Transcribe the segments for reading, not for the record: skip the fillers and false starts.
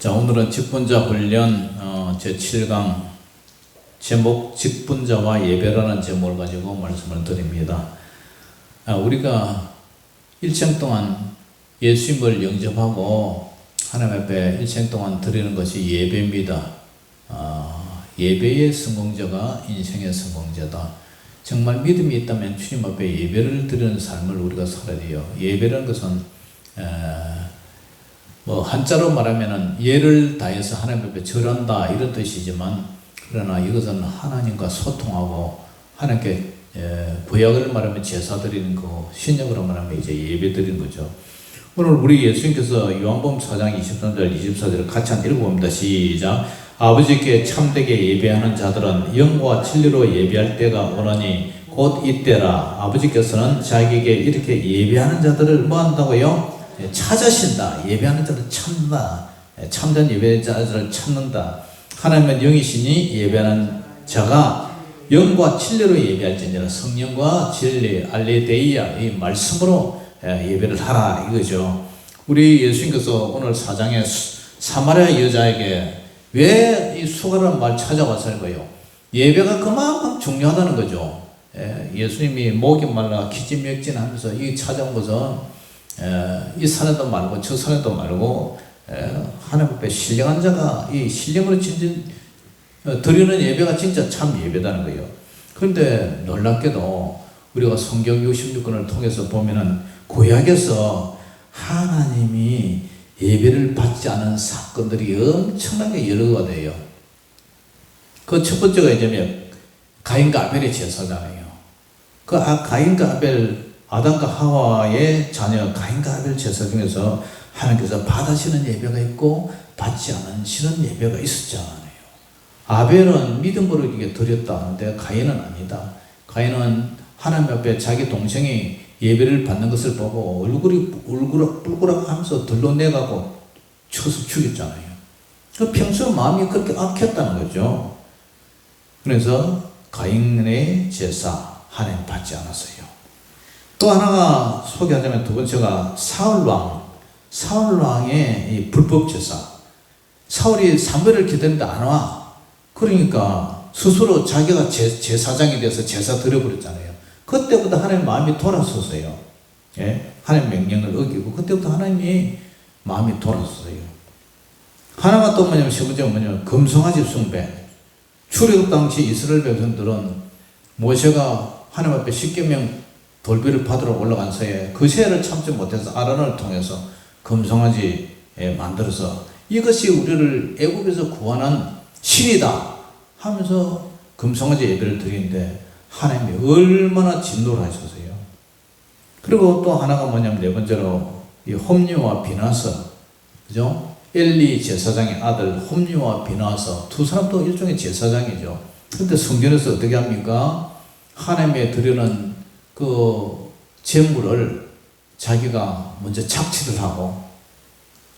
자, 오늘은 직분자 훈련 제7강 제목 직분자와 예배라는 제목을 가지고 말씀을 드립니다. 우리가 일생 동안 예수님을 영접하고 하나님 앞에 일생 동안 드리는 것이 예배입니다. 예배의 성공자가 인생의 성공자다. 정말 믿음이 있다면 주님 앞에 예배를 드리는 삶을 우리가 살아야 돼요. 예배라는 것은 한자로 말하면은 예를 다해서 하나님 앞에 절한다 이런 뜻이지만, 그러나 이것은 하나님과 소통하고 하나님께 구약을 말하면 제사 드리는 거, 신약으로 말하면 이제 예배 드리는 거죠. 오늘 우리 예수님께서 요한복음 4장 23절 24절을 같이 한 읽어봅니다. 시작. 아버지께 참되게 예배하는 자들은 영과 진리로 예배할 때가 오나니 곧 이때라. 아버지께서는 자기에게 이렇게 예배하는 자들을 뭐 한다고요? 찾으신다. 예배하는 자를 찾는다. 참된 예배자들을 찾는다. 하나님은 영이시니 예배하는 자가 영과 진리로 예배할지니라. 성령과 진리, 알레데이아, 이 말씀으로 예배를 하라 이거죠. 우리 예수님께서 오늘 4장에 사마리아 여자에게 왜 이 수고라는 말 찾아왔을까요? 예배가 그만큼 중요하다는 거죠. 예수님이 목이 말라 기진맥진하면서 이 찾아온 것은 이 산에도 말고 저 산에도 말고 하나님 앞에 신령한 자가 이 신령으로 드리는 예배가 진짜 참 예배다는 거예요. 그런데 놀랍게도 우리가 성경 66권을 통해서 보면은 구약에서 하나님이 예배를 받지 않은 사건들이 엄청나게 여러 가지가 돼요. 그 첫 번째가 이제 가인과 아벨의 제사잖아요. 그 가인과 아벨, 아담과 하와의 자녀 가인과 아벨 제사 중에서 하나님께서 받으시는 예배가 있고 받지 않으시는 예배가 있었잖아요. 아벨은 믿음으로 이게 드렸다 하는데 가인은 아니다. 가인은 하나님 앞에 자기 동생이 예배를 받는 것을 보고 얼굴이 뿔그락 하면서 들러내가고 쳐서 죽였잖아요. 그 평소 마음이 그렇게 악했다는 거죠. 그래서 가인의 제사 하나님 받지 않았어요. 또 하나가 소개하자면 두 번째가 사울왕의 이 불법 제사. 사울이 사무엘을 기다리는데 안 와. 그러니까 스스로 자기가 제사장이 돼서 제사 드려버렸잖아요. 그때부터 하나님 마음이 돌아섰어요. 하나님 명령을 어기고 그때부터 하나님이 마음이 돌아섰어요. 하나가 또 뭐냐면 세 번째가 뭐냐면 금송아지 숭배. 출애굽 당시 이스라엘 백성들은 모세가 하나님 앞에 십계명 돌비를 받으러 올라간 새에 그 새를 참지 못해서 아론을 통해서 금송아지 만들어서 이것이 우리를 애굽에서 구원한 신이다 하면서 금송아지 예배를 드리는데 하나님이 얼마나 진노를 하셨어요. 그리고 또 하나가 뭐냐면 네 번째로 이 홈리와 비나서, 그죠? 엘리 제사장의 아들 홈리와 비나서 두 사람도 일종의 제사장이죠. 근데 성경에서 어떻게 합니까? 하나님에 드리는 그 제물을 자기가 먼저 착취를 하고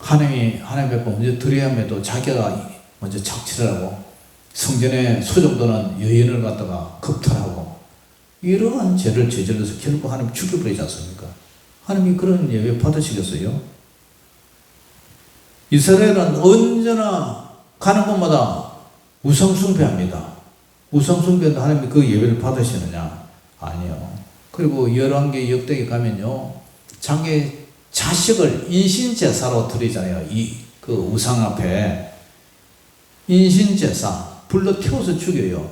하나님 앞에 먼저 드려야 함에도 자기가 먼저 착취를 하고 성전의 소정도는 여인을 갖다가 겁탈하고 이러한 죄를 저질러서 결국 하나님 죽여버리지 않습니까? 하나님이 그런 예배 받으시겠어요? 이스라엘은 언제나 가는 곳마다 우상숭배합니다. 우상숭배도 하나님이 그 예배를 받으시느냐? 아니요. 그리고 열왕기 역대기 가면요, 자기 자식을 인신제사로 드리잖아요. 그 우상 앞에 인신제사 불러 태워서 죽여요.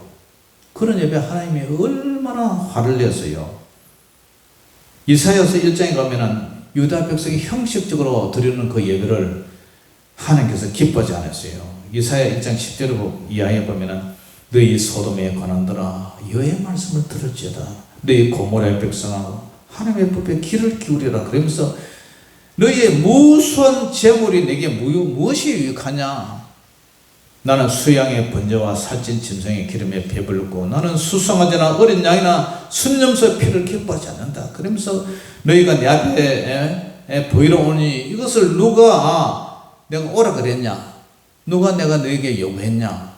그런 예배 하나님이 얼마나 화를 냈어요. 이사야서 1장에 가면은 유다 백성이 형식적으로 드리는 그 예배를 하나님께서 기뻐하지 않았어요. 이사야 1장 10절을 이하에 보면은 너희 소돔에 관한들아 여호와의 말씀을 들을지어다. 너희 고모라의 백성아 하나님의 법에 귀를 기울이라. 그러면서 너희의 무수한 재물이 내게 무엇이 유익하냐? 나는 수양의 번제와 살찐 짐승의 기름에 배불렀고 나는 수송아지나 어린 양이나 순념소 피를 기뻐하지 않는다. 그러면서 너희가 내 앞에 보이러 오니 이것을 누가 내가 오라 그랬냐? 누가 내가 너에게 요구했냐?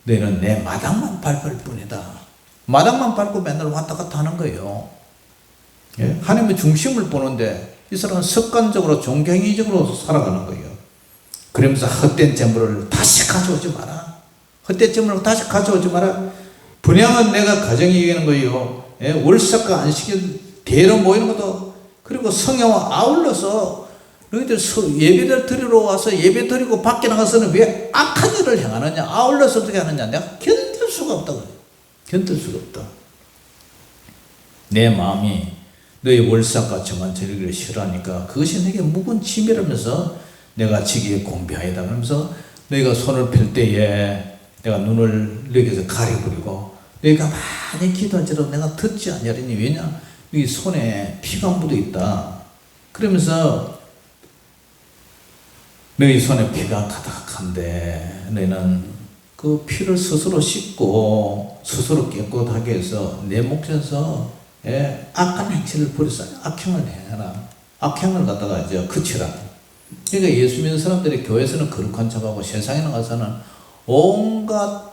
너희는 내 마당만 밟을 뿐이다. 마당만 밟고 맨날 왔다 갔다 하는 거예요. 하나님의 중심을 보는데 이 사람은 습관적으로 종갱이적으로 살아가는 거예요. 그러면서 헛된 재물을 다시 가져오지 마라. 헛된 재물을 다시 가져오지 마라. 분양은 내가 가정이 이기는 거예요. 월삭과 안식일 대로 모이는 것도, 그리고 성령과 아울러서 너희들 예배를 드리러 와서 예배 드리고 밖에 나가서는 왜 악한 일을 행하느냐, 아울러서 어떻게 하느냐. 내가 견딜 수가 없다 그래요. 견딜 수가 없다. 내 마음이 너희 월삭과 정한 절기를 싫어하니까 그것이 내게 묵은 짐이라면서 내가 지기에 공비하이다 그러면서 너희가 손을 펼 때에 내가 눈을 너희에게서 가려버리고 너희가 많이 기도할지라도 내가 듣지 아니하리니, 왜냐? 이 손에 피가 묻어 있다. 그러면서 너희 손에 피가 가득한데 너희는 그 피를 스스로 씻고 스스로 깨끗하게 해서 내 몫에서 악한 행실을 버려서 악행을 행해라. 악행을 갖다가 이제 그치라. 그러니까 예수 믿는 사람들이 교회에서는 거룩한 척하고 세상에 나가서는 온갖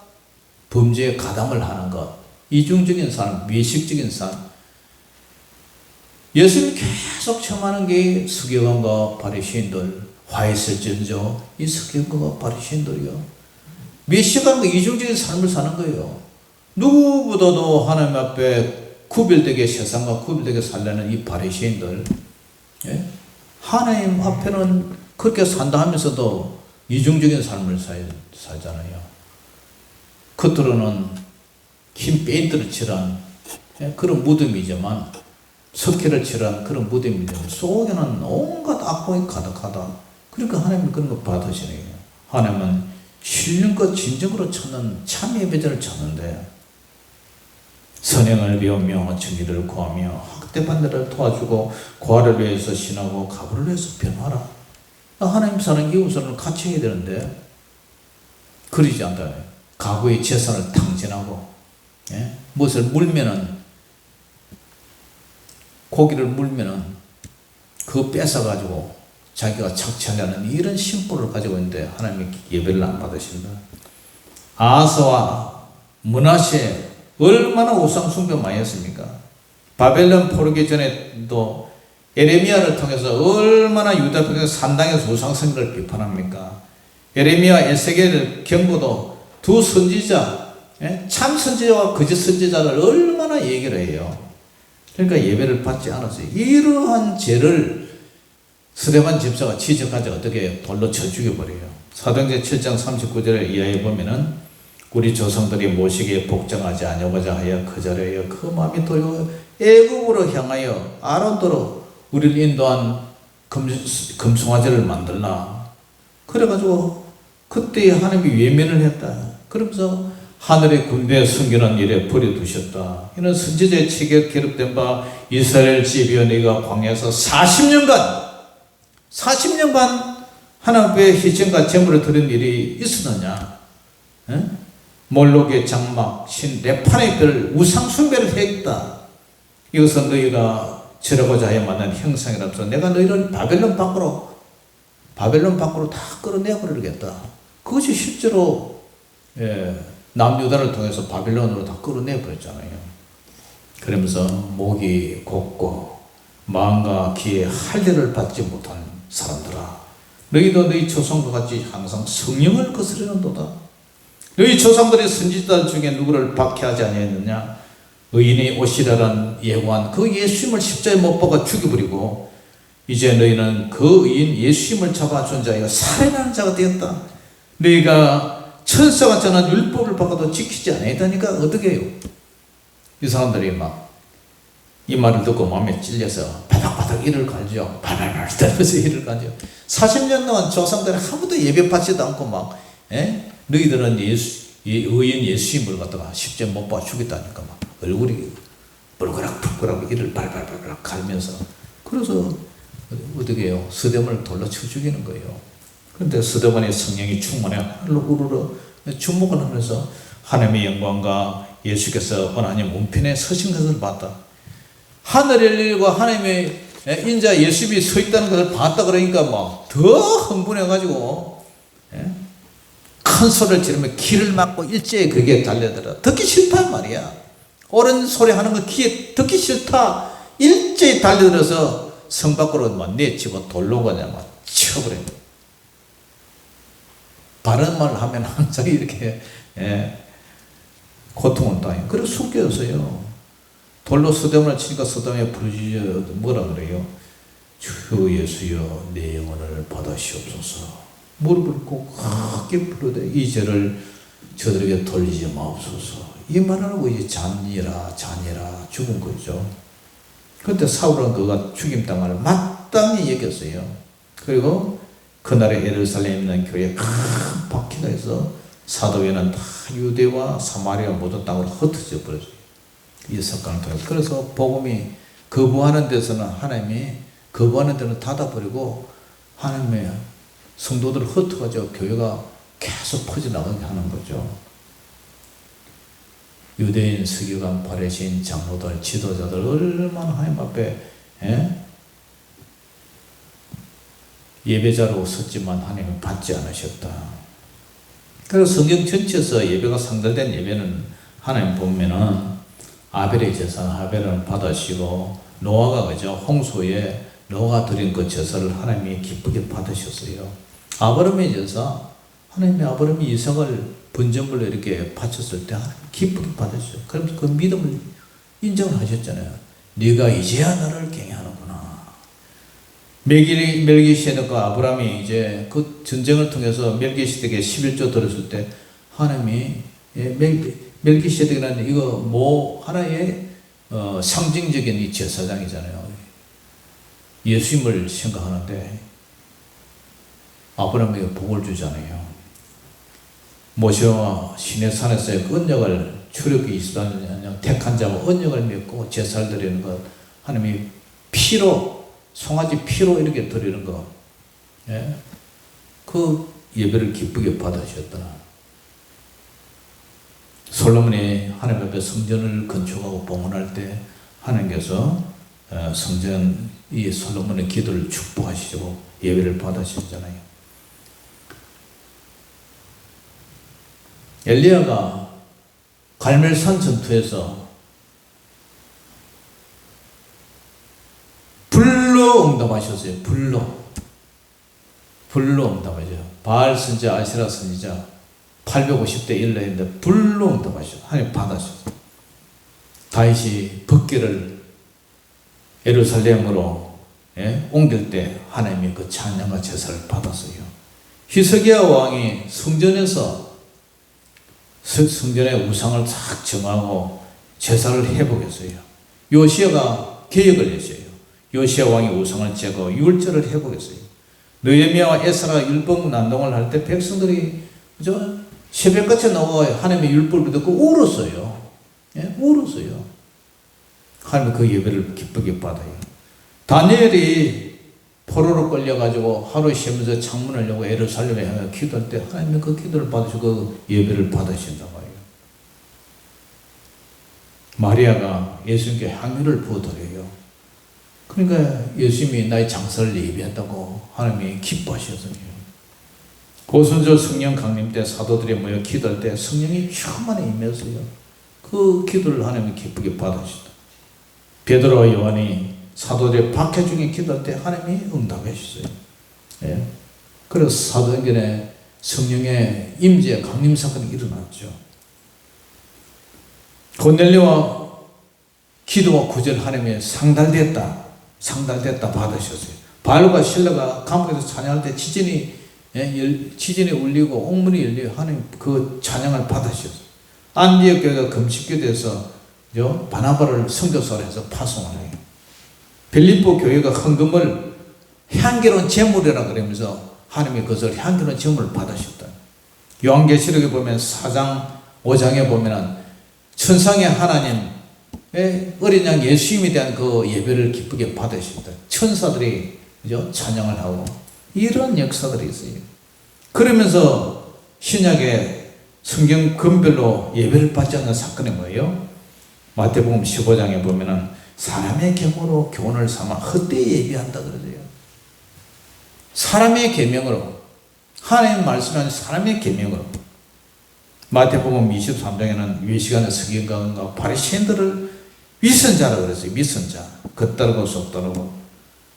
범죄에 가담을 하는 것, 이중적인 삶, 외식적인 삶. 예수님이 계속 청하는 게 서기관과 바리새인들, 화했을진저 이 서기관과 바리새인들이요. 외식하는 거, 이중적인 삶을 사는 거예요. 누구보다도 하나님 앞에 구별되게, 세상과 구별되게 살려는 이 바리새인들, 하나님 앞에는 그렇게 산다 하면서도 이중적인 삶을 살잖아요. 겉으로는 흰 페인트를 칠한 그런 무덤이지만, 석회를 칠한 그런 무덤이지만 속에는 온갖 악몽이 가득하다. 그러니까 하나님은 그런 거 받으시네요. 하나님은 신령과 진정으로 찾는 참 예배자를 찾는데, 선행을 배우며 정의를 구하며 학대받는 자를 도와주고 고아를 위해서 신하고 가부를 위해서 변화하라. 하나님 사는 이웃을 같이 해야 되는데 그러지 않다. 가구의 재산을 탕진하고, 무엇을 물면은, 고기를 물면은 그거 뺏어가지고 자기가 착취하려는 이런 심보를 가지고 있는데 하나님이 예배를 안 받으신다. 아하스와 므낫세 얼마나 우상 숭배 많이 했습니까? 바벨론 포르기 전에도 에레미야를 통해서 얼마나 유다 백성 산당에서 우상 숭배를 비판합니까? 에레미야, 에스겔 경고도 두 선지자, 참 선지자와 거짓 선지자를 얼마나 얘기를 해요. 그러니까 예배를 받지 않았어요. 이러한 죄를 스데반 집사가 지적하자 어떻게 돌로 쳐 죽여버려요. 사도행전 7장 39절에 이하에 보면은 우리 조상들이 모시기에 복종하지 아니하고자 하여 거절하여 그 마음이 도요 애굽으로 향하여 아론도로 우리를 인도한 금송아지를 만들라. 그래가지고 그때 하나님이 외면을 했다. 그러면서 하늘의 군대에 숨겨놓은 일에 버려두셨다. 이는 선지자의 책에 기록된 바 이스라엘 집이여 네가 광야에서 40년간 하나님 앞에 희생과 제물을 드린 일이 있었느냐? 몰록의 장막, 신 레판의 별, 우상 숭배를 했다. 이것은 너희가 저러고자 하여 만난 형상이라면서 내가 너희를 바벨론 밖으로 다 끌어내버리겠다. 그것이 실제로 남유다를 통해서 바벨론으로 다 끌어내버렸잖아요. 그러면서 목이 곧고 마음과 귀에 할례를 받지 못한 사람들아, 너희도 너희 조상과 같이 항상 성령을 거스르는도다. 너희 조상들의 선지자들 중에 누구를 박해하지 아니했느냐? 의인이 오시라는 예고한 그 예수님을 십자가에 못 박아 죽여버리고 이제 너희는 그 의인 예수님을 잡아준 자여 살인하는 자가 되었다. 너희가 천사가 전한 율법을 받아도 지키지 아니했다니까 어떻게 해요? 이 사람들이 막 이 말을 듣고 마음에 찔려서 바닥바닥 이를 갈죠. 발발발 떨면서 이를 갈죠. 40년 동안 조상들이 한 번도 예배 받지도 않고 막 너희들은 의인 예수님을 갖다가 십자가에 못 박아 죽였다니까 막 얼굴이 뻘그락 이를 발발발 갈면서, 그래서 어떻게 해요? 스데반을 돌로 쳐 죽이는 거예요. 그런데 스데반의 성령이 충만해 하늘로 우르르 주목을 하면서 하나님의 영광과 예수께서 하나님 우편에 서신 것을 봤다. 하늘 열리고 하나님의 인자 예수님이 서 있다는 것을 봤다 그러니까 막 더 흥분해가지고 큰 소리를 지르며 귀를 막고 일제히 그게 달려들어. 듣기 싫단 말이야. 옳은 소리 하는 거 귀에 듣기 싫다. 일제히 달려들어서 성 밖으로 막 내치고 돌로 그냥 막 쳐버려. 바른 말 하면 항상 이렇게 고통을 당해요. 그래서 숨겨졌어요. 돌로 서대문을 치니까 서대문에 부르짖어 뭐라 그래요? 주 예수여 내 영혼을 받으시옵소서. 무릎을 꼭 크게 부르되 이 죄를 저들에게 돌리지 마옵소서. 이 말을 하고 이제 잔이라 죽은 거죠. 그때 사울은 그가 죽임당할 마땅히 여겼어요. 그리고 그날에 예루살렘에 있는 교회에 큰 바퀴가 있어 사도회는 다 유대와 사마리아 모든 땅으로 흩어져 버렸어요. 이 사건을 통해서. 그래서 복음이 거부하는 데서는 하나님이 거부하는 데는 닫아버리고 하나님의 성도들을 흩어가지고 교회가 계속 퍼져나가게 하는 거죠. 유대인, 서기관, 바리새인, 장로들, 지도자들 얼마나 하나님 앞에 예배자로 섰지만 하나님은 받지 않으셨다. 그래서 성경 전체에서 예배가 상달된 예배는 하나님 보면은 아벨의 제사, 아벨은 받으시고 노아가 그죠 홍수에 노아가 드린 그 제사를 하나님이 기쁘게 받으셨어요. 아브라함의 제사, 하나님이 아브라함이 이삭을 번제물로 이렇게 바쳤을 때 하나님 기쁘게 받으셨어요. 그러면서 그 믿음을 인정을 하셨잖아요. 네가 이제야 나를 경외하는구나. 멜기세덱과 아브라함이 이제 그 전쟁을 통해서 멜기세덱에게 11조 들었을 때 하나님이 멜기세덱이라는 이거 뭐 하나의 상징적인 이 제사장이잖아요. 예수님을 생각하는데 아브라함에게 복을 주잖아요. 모세와 시내산에서의 언약을 출애굽기 24년 택한 자와 언약을 맺고 제사를 드리는 것, 하나님이 피로 송아지 피로 이렇게 드리는 것, 그 예배를 기쁘게 받으셨다. 솔로몬이 하나님 앞에 성전을 건축하고 봉헌할 때 하나님께서 성전 이 솔로몬의 기도를 축복하시고 예배를 받으셨잖아요. 엘리야가 갈멜산 전투에서 불로 응답하셨어요. 불로 응답하죠. 바알 선지자, 아세라 선지자 850대 1로 했는데 불로 응답하셨어요. 하나님 받으셨어요. 다윗이 법궤를 예루살렘으로 옮길 때 하나님이 그 찬양과 제사를 받았어요. 히스기야 왕이 성전에서 성전의 우상을 싹 정하고 제사를 회복했어요. 요시야가 계획을 했어요. 요시야 왕이 우상을 제거 율제를 회복했어요. 느헤미야와 에스라가 율법 난동을 할 때 백성들이 그죠? 새벽같이 나와 하나님의 율법을 듣고 울었어요. 울었어요. 하나님 그 예배를 기쁘게 받아요. 다니엘이 포로로 끌려가지고 하루 쉬면서 창문을 열고 예루살렘에 향해 기도할 때 하나님이 그 기도를 받으시고 그 예배를 받으신다고 해요. 마리아가 예수님께 향유를 부어드려요. 그러니까 예수님이 나의 장사를 예비했다고 하나님이 기뻐하셨어요. 고순절 성령 강림 때 사도들이 모여 기도할 때 성령이 충만히 임했어요. 그 기도를 하나님이 기쁘게 받으셨다. 베드로와 요한이 사도들의 박해 중에 기도할 때 하나님이 응답해 주셨어요. 그래서 사도행전에 성령의 임재 강림 사건이 일어났죠. 고넬료와 기도와 구절 하나님이 상달됐다 받으셨어요. 바울과 실라가 감옥에서 찬양할 때 지진이 울리고 옥문이 열리고 하나님 그 찬양을 받으셨어요. 안디옥 교회가 금식교대에서 바나바를 선교사로 해서 파송을 해요. 빌립보 교회가 헌금을 향기로운 제물이라 그러면서 하나님이 그것을 향기로운 제물을 받으셨다. 요한계시록에 보면 4장 5장에 보면 천상의 하나님의 어린 양 예수님에 대한 그 예배를 기쁘게 받으셨다. 천사들이 그죠? 찬양을 하고 이런 역사들이 있어요. 그러면서 신약의 성경 금별로 예배를 받지 않는 사건이 뭐예요? 마태복음 15장에 보면은 사람의 계명으로 교훈을 삼아 헛되이 예배한다 그러세요. 사람의 계명으로 하나님 말씀하는 사람의 계명으로 마태복음 23장에는 위시간의 서기관과 바리새인들을 위선자라 그랬어요. 위선자. 겉다르고 속다르고.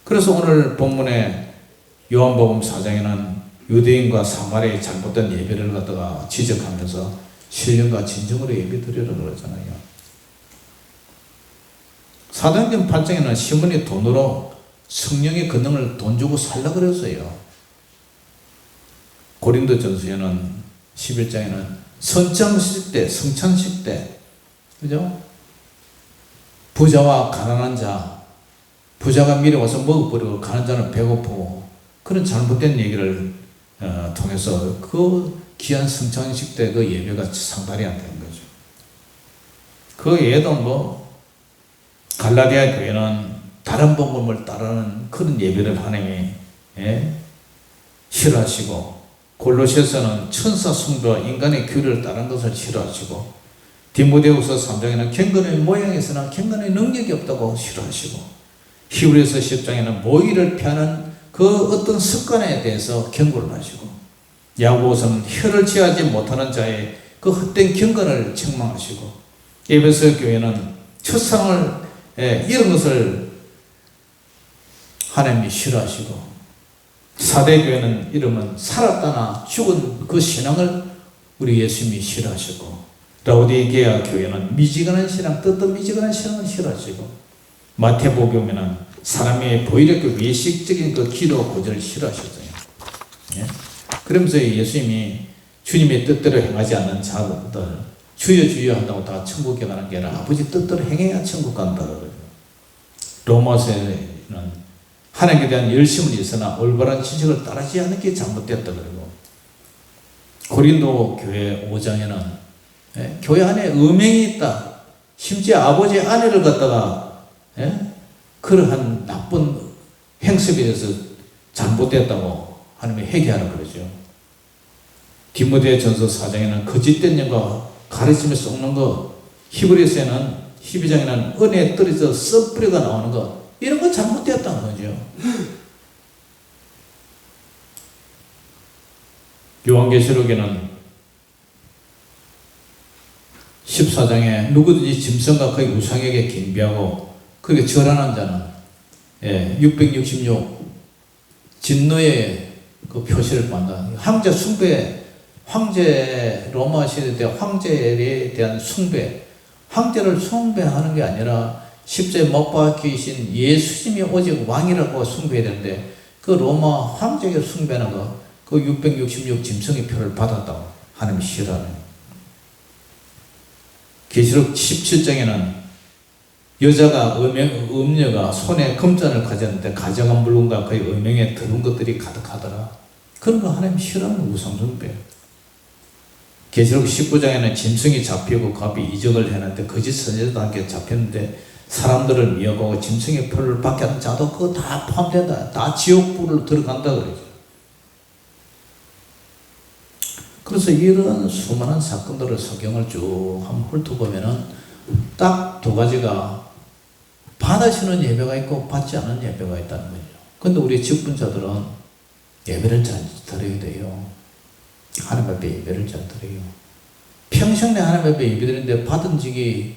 그래서 오늘 본문에 요한복음 4장에는 유대인과 사마리아의 잘못된 예배를 갖다가 지적하면서 신령과 진정으로 예배 드리라고 그러잖아요. 사도행전 8장에는 시몬이 돈으로 성령의 권능을 돈 주고 살라 그랬어요. 고린도전서에는 11장에는 성찬식 때, 그죠? 부자와 가난한 자, 부자가 미리 와서 먹어버리고 가난한 자는 배고프고 그런 잘못된 얘기를 통해서 그 귀한 성찬식 때 그 예배가 상달이 안 되는 거죠. 그 외에도 뭐 갈라디아 교회는 다른 복음을 따르는 그런 예배를 하나님이 싫어하시고, 골로새서는 천사 숭배와 인간의 규례를 따른 것을 싫어하시고, 디모데후서 3장에는 경건의 모양에서는 경건의 능력이 없다고 싫어하시고, 히브리서 10장에는 모의를 피하는 그 어떤 습관에 대해서 경고를 하시고, 야고보서는 혀를 취하지 못하는 자의 그 헛된 경건을 책망하시고, 에베소 교회는 첫상을 이런 것을 하나님이 싫어하시고, 사대교회는 이러면 살았다나 죽은 그 신앙을 우리 예수님이 싫어하시고, 라오디게아 교회는 미지근한 신앙, 뜨뜻미지근한 신앙을 싫어하시고, 마태복음에는 사람의 보이력그 외식적인 그 기도 고절을 싫어하셨어요. 예? 그러면서 예수님이 주님의 뜻대로 행하지 않는 자들, 주여 주여 한다고 다 천국에 가는 게 아니라 아버지 뜻대로 행해야 천국 간다 그래요. 로마서에는 하나님께 대한 열심은 있으나 올바른 지식을 따르지 않는 게 잘못됐다 그러고, 고린도 교회 5장에는 교회 안에 음행이 있다. 심지어 아버지 아내를 갖다가 그러한 나쁜 행습에 대해서 잘못됐다고 하나님이 회개하라 그러죠. 디모데전서 4장에는 거짓된 영과 가르침을 썩는 것, 히브리서에는 12장에는 은혜에 떨어져 썩뿌리가 나오는 것, 이런 거 잘못되었다는 거죠. 요한계시록에는 14장에 누구든지 짐승과 그의 우상에게 경배하고 그에게 절하는 자는 666 진노의 그 표시를 받는다. 황제 숭배, 황제 로마 시대 때 황제에 대한 숭배, 황제를 숭배하는 게 아니라 십자에 못 박히신 예수님이 오직 왕이라고 숭배해야 되는데, 그 로마 황제에게 숭배하는 거, 그 666 짐승의 표를 받았다고 하나님이 싫어하는. 계시록 17장에는 여자가 음녀가 손에 금잔을 가졌는데 가져간 물건과 그의 음행에 드는 것들이 가득하더라. 그런 거 하나님이 싫어하는 우상숭배예요. 계시록 19장에는 짐승이 잡히고 갑이 이적을 해놨는데 거짓 선지자도 함께 잡혔는데 사람들을 미혹하고 짐승의 표를 받게 하는 자도 그거 다 포함된다. 다 지옥불로 들어간다 그러죠. 그래서 이런 수많은 사건들을 성경을 쭉 한번 훑어보면은 딱 두 가지가 받으시는 예배가 있고 받지 않은 예배가 있다는 거죠. 근데 우리 직분자들은 예배를 잘 드려야 돼요. 하나님 앞에 예배를 잘 드려요. 평생 내 하나님 앞에 예배 드리는데 받은 적이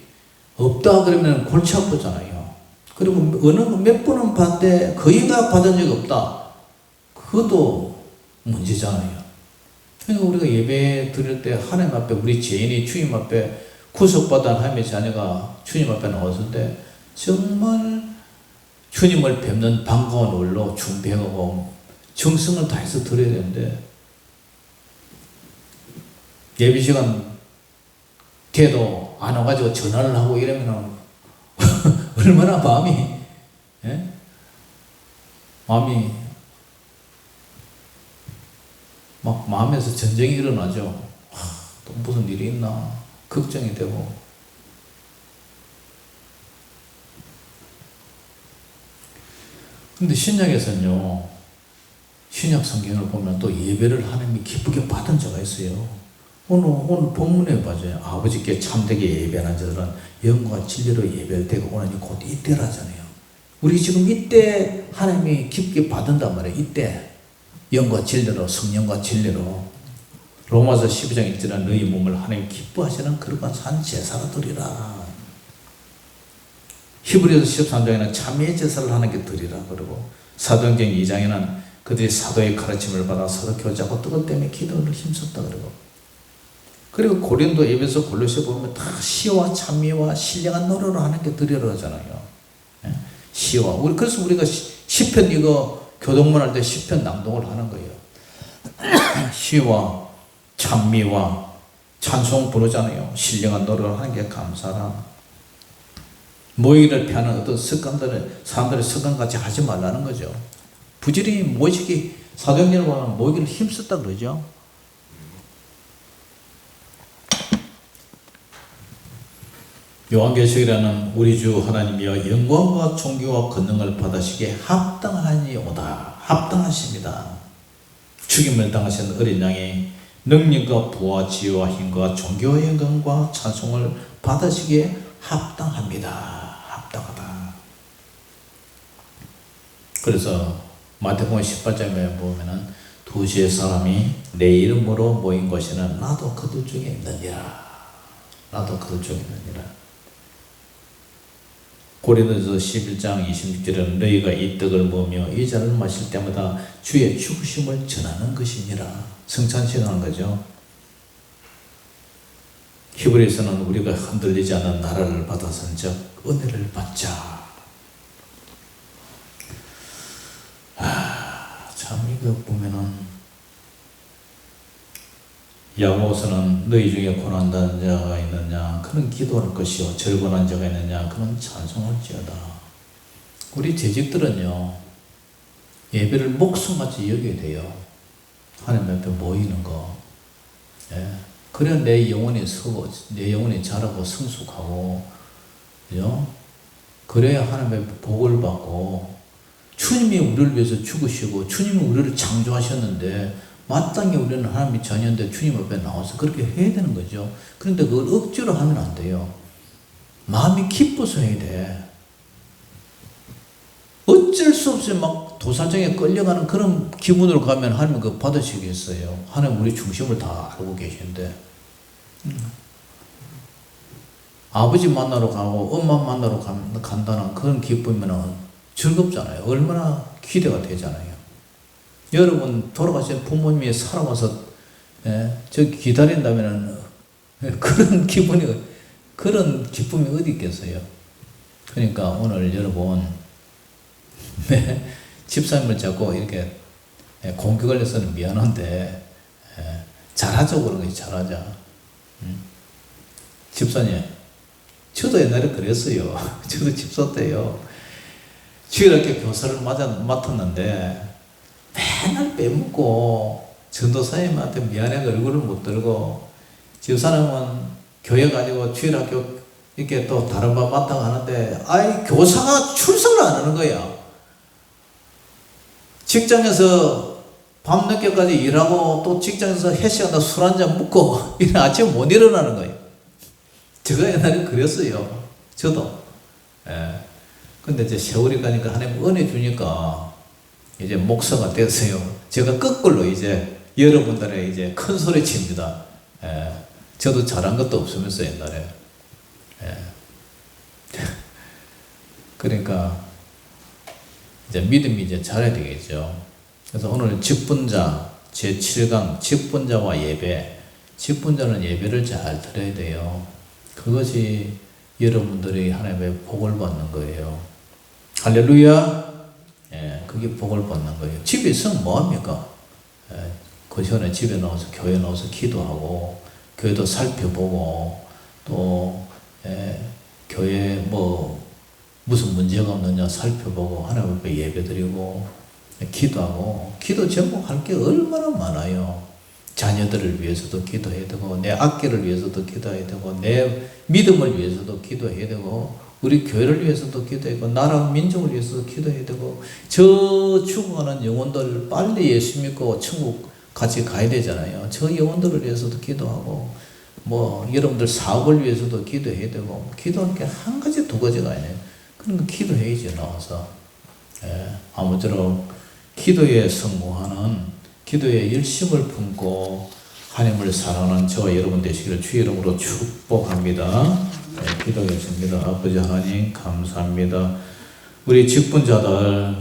없다 그러면 골치 아프잖아요. 그리고 어느 몇 번은 받는데 거의 다 받은 적이 없다. 그것도 문제잖아요. 그러니까 우리가 예배 드릴 때 하나님 앞에 우리 죄인이 주님 앞에 구속받은 하나님의 자녀가 주님 앞에 나왔을 때 정말 주님을 뵙는 반가운 얼로 준비하고 정성을 다해서 드려야 되는데, 예배 시간 돼도 안 와가지고 전화를 하고 이러면 얼마나 마음이 막 마음에서 전쟁이 일어나죠. 또 무슨 일이 있나 걱정이 되고. 근데 신약에서는요, 신약 성경을 보면 또 예배를 하나님이 기쁘게 받은 자가 있어요. 오늘 본문에 봐줘요. 아버지께 참되게 예배하는 자들은 영과 진리로 예배를 드리고 오나니 곧 이때라잖아요. 우리 지금 이때 하나님이 기쁘게 받은단 말이에요. 이때 영과 진리로, 성령과 진리로. 로마서 12장 1절은 너희 몸을 하나님 기뻐하시는 그릇과 산 제사로 드리라. 히브리서 13장에는 참회의 제사를 하나님께 드리라 그러고, 사도행전 2장에는 그들이 사도의 가르침을 받아 사도 교제하고 뜨거 때문에 기도를 힘썼다 그리고 고린도 에베소 골로새 보면 다 시와 찬미와 신령한 노래로 하는 게 드리러 하잖아요. 시와 그래서 우리가 시편 이거 교동문 할 때 시편 낭독을 하는 거예요. 시와 찬미와 찬송 부르잖아요. 신령한 노래를 하는 게 감사라. 모이기를 피하는 어떤 습관들을 사람들의 습관같이 하지 말라는 거죠. 부지런히 모시기 사도행전을 보면 모이기를 힘썼다 그러죠. 요한계시록에는 우리 주 하나님이여 영광과 존귀와 권능을 받으시기에 합당하니오다. 합당하십니다. 죽임을 당하신 어린 양이 능력과 부와 지혜와 힘과 존귀와 영광과 찬송을 받으시기에 합당합니다. 합당하다. 그래서 마태복음 18장에 보면은 두시의 사람이 내 이름으로 모인 곳에는 나도 그들 중에 있느니라. 나도 그들 중에 있느니라. 고린도서 11장 26절에는 너희가 이 떡을 먹으며 이 잔을 마실 때마다 주의 죽으심을 전하는 것이니라. 성찬식하는 거죠. 히브리서는 우리가 흔들리지 않는 나라를 받아서즉 은혜를 받자. 참 이거 보면은 야고보서는 너희 중에 고난당한 자가 있느냐 그는 기도할 것이요 절곤한 자가 있느냐 그는 찬송할지어다. 우리 재직들은요 예배를 목숨같이 여겨야 돼요. 하나님 앞에 모이는 거. 예. 그래야 내 영혼이 서고 내 영혼이 자라고 성숙하고 그죠? 그래야 하나님 앞에 복을 받고 주님이 우리를 위해서 죽으시고 주님이 우리를 창조하셨는데 마땅히 우리는 하나님의 자녀인데 주님 앞에 나와서 그렇게 해야 되는 거죠. 그런데 그걸 억지로 하면 안 돼요. 마음이 기뻐서 해야 돼. 어쩔 수 없이 막 도살장에 끌려가는 그런 기분으로 가면 하나님은 그거 받으시겠어요. 하나님 우리 중심을 다 알고 계신데 아버지 만나러 가고 엄마 만나러 간다는 그런 기쁨이면 즐겁잖아요. 얼마나 기대가 되잖아요. 여러분 돌아가신 부모님이 살아와서 저 기다린다면 그런 기쁨이 어디 있겠어요. 그러니까 오늘 여러분 집사님을 자꾸 이렇게 공기 걸려서는 미안한데 잘하자 그런 거 잘하자. 집사님 저도 옛날에 그랬어요. 저도 집사 때요. 주일학교 교사를 맡았는데 맨날 빼먹고 전도사님한테 미안해서 얼굴을 못 들고 집사람은 교회 가지고 주일학교 이렇게 또 다른 반 맡아 가는데 교사가 출석을 안 하는 거야. 직장에서 밤늦게까지 일하고 또 직장에서 회식하다 술 한잔 먹고 이런 아침에 못 일어나는 거예요. 제가 옛날에 그랬어요. 저도. 근데 이제 세월이 가니까 하나님 은혜 주니까 이제 목사가 됐어요. 제가 거꾸로 이제 여러분들의 이제 큰 소리 칩니다. 저도 잘한 것도 없으면서 옛날에. 그러니까 이제 믿음이 이제 잘해야 되겠죠. 그래서 오늘 직분자 제7강 직분자와 예배. 직분자는 예배를 잘 드려야 돼요. 그것이 여러분들이 하나님의 복을 받는 거예요. 할렐루야. 그게 복을 받는 거예요. 집에 있으면 뭐합니까? 그 전에 집에 나와서 교회 나와서 기도하고 교회도 살펴보고 또 교회 뭐 무슨 문제가 없느냐 살펴보고 하나님 앞에 예배드리고 기도하고 기도 제목할 게 얼마나 많아요. 자녀들을 위해서도 기도해야 되고 내 악기를 위해서도 기도해야 되고 내 믿음을 위해서도 기도해야 되고 우리 교회를 위해서도 기도해야 되고 나라 민족을 위해서도 기도해야 되고 저 죽어가는 영혼들 빨리 예수 믿고 천국 같이 가야 되잖아요. 저 영혼들을 위해서도 기도하고 뭐 여러분들 사업을 위해서도 기도해야 되고 기도할 게 한 가지 두 가지가 아니에요. 그러니까 기도해야지 나와서. 아무쪼록 기도에 성공하는 기도에 열심을 품고 하나님을 사랑하는 저와 여러분 되시기를 주의 이름으로 축복합니다. 기도하겠습니다. 아버지 하나님 감사합니다. 우리 직분자들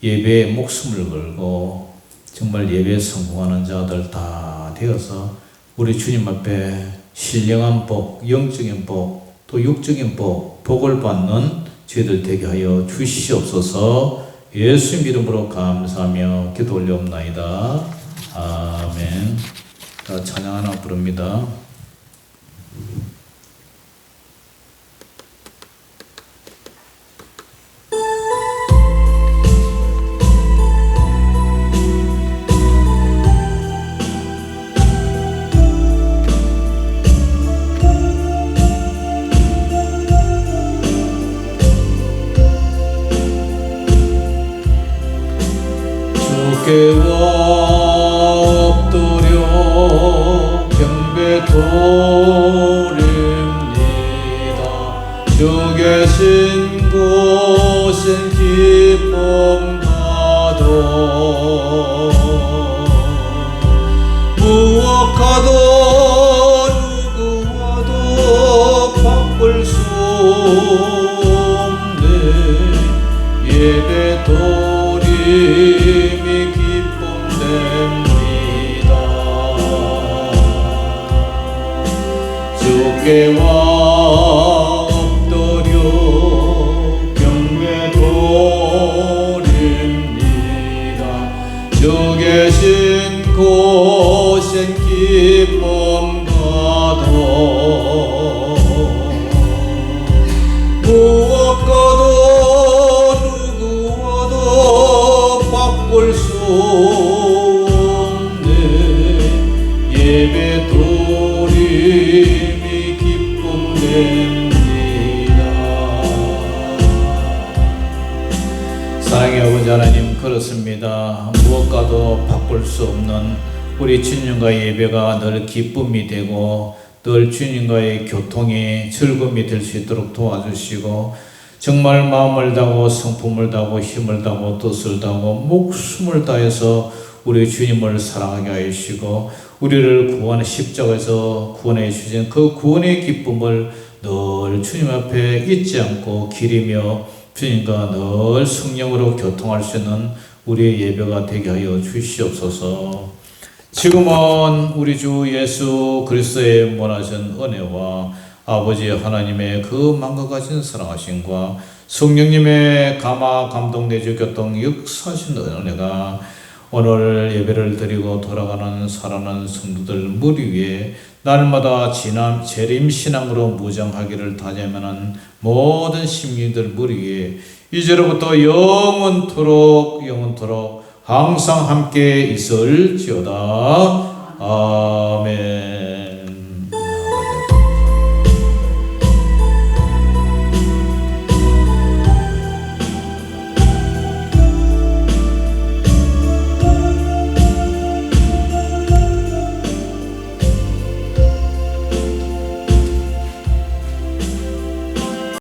예배에 목숨을 걸고 정말 예배에 성공하는 자들 다 되어서 우리 주님 앞에 신령한 복, 영적인 복, 또 육적인 복, 복을 받는 저희들 되게 하여 주시옵소서. 예수 이름으로 감사하며 기도 올려옵나이다. 아멘. 자, 찬양 하나 부릅니다. 주께와 엎드려 경배 돌립니다. 주 계신 곳은 기쁨 가득 무엇과도 누구와도 바꿀 수 없네. 예배 돌림이 기쁨됩니다. 주께와 엎드려 경배 돌립니다. 주 계신 곳엔 기쁨 가득 무엇과도 누구와도 바꿀 수 없네. 예배 돌림이 기쁨됩니다. 사랑의 아버지 하나님, 그렇습니다. 무엇과도 바꿀 수 없는 우리 주님과의 예배가 늘 기쁨이 되고 늘 주님과의 교통이 즐거움이 될 수 있도록 도와주시고 정말 마음을 다하고 성품을 다하고 힘을 다하고 뜻을 다하고 목숨을 다해서 우리 주님을 사랑하게 하시고 우리를 구원의 십자가에서 구원해 주신 그 구원의 기쁨을 늘 주님 앞에 잊지 않고 기리며 주님과 늘 성령으로 교통할 수 있는 우리의 예배가 되게 하여 주시옵소서. 지금은 우리 주 예수 그리스도의 무한하신 은혜와 아버지 하나님의 그 만과 같은 사랑하심과 성령님의 감화 감동 내주 교통 역사하신 은혜가 오늘 예배를 드리고 돌아가는 살아난 성도들 무리 위에 날마다 재림신앙으로 무장하기를 다짐하는 모든 시민들 무리 위에 이제로부터 영원토록 항상 함께 있을지어다. 아멘.